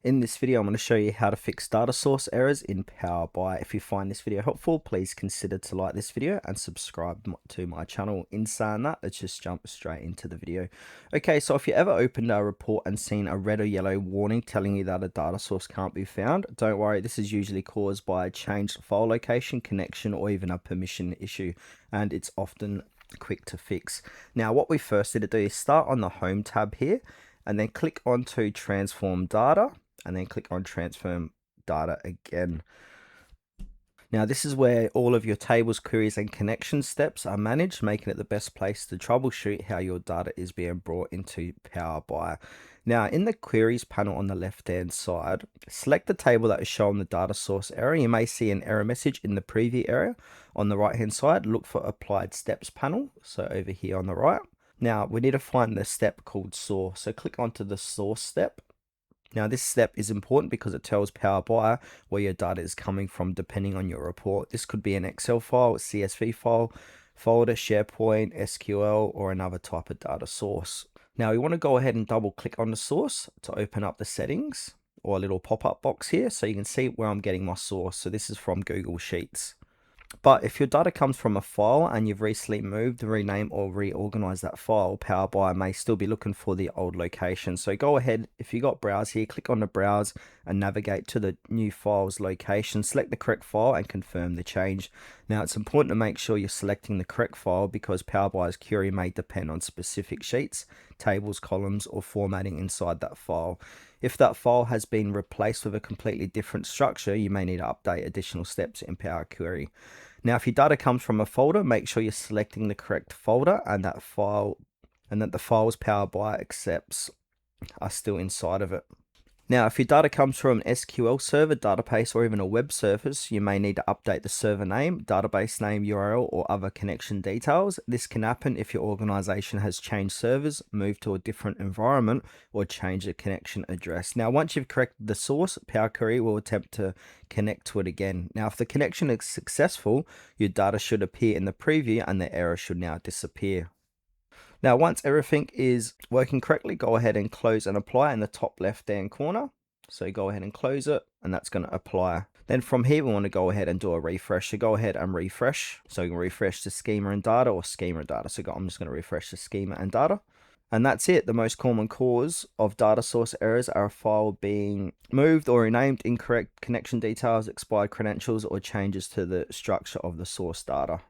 In this video, I'm going to show you how to fix data source errors in Power BI. If you find this video helpful, please consider to like this video and subscribe to my channel. In saying that, let's just jump straight into the video. Okay, so if you ever opened a report and seen a red or yellow warning telling you that a data source can't be found, don't worry, this is usually caused by a changed file location, connection, or even a permission issue, and it's often quick to fix. Now, what we first need to do is start on the Home tab here, and then click onto Transform Data, and then click on Transform Data again. Now this is where all of your tables, queries, and connection steps are managed, making it the best place to troubleshoot how your data is being brought into Power BI. Now in the queries panel on the left hand side, select the table that is showing the data source error. You may see an error message in the preview area. On the right hand side, look for applied steps panel, so over here on the right. Now we need to find the step called source, so click onto the source step. Now this step is important because it tells Power BI where your data is coming from depending on your report. This could be an Excel file, a CSV file, folder, SharePoint, SQL, or another type of data source. Now we want to go ahead and double click on the source to open up the settings, or a little pop-up box here so you can see where I'm getting my source. So this is from Google Sheets. But if your data comes from a file and you've recently moved, renamed, or reorganized that file, Power BI may still be looking for the old location. So go ahead, if you got browse here, click on the browse and navigate to the new file's location, select the correct file and confirm the change. Now it's important to make sure you're selecting the correct file because Power BI's query may depend on specific sheets, tables, columns, or formatting inside that file. If that file has been replaced with a completely different structure, you may need to update additional steps in Power Query. Now, if your data comes from a folder, make sure you're selecting the correct folder and that the files Power BI accepts are still inside of it. Now, if your data comes from an SQL server, database, or even a web service, you may need to update the server name, database name, URL, or other connection details. This can happen if your organization has changed servers, moved to a different environment, or changed the connection address. Now, once you've corrected the source, Power Query will attempt to connect to it again. Now, if the connection is successful, your data should appear in the preview and the error should now disappear. Now, once everything is working correctly, go ahead and close and apply in the top left-hand corner. So go ahead and close it, and that's going to apply. Then from here, we want to go ahead and do a refresh. So go ahead and refresh. So you can refresh the schema and data or schema data. So I'm just going to refresh the schema and data. And that's it. The most common cause of data source errors are a file being moved or renamed, incorrect connection details, expired credentials, or changes to the structure of the source data.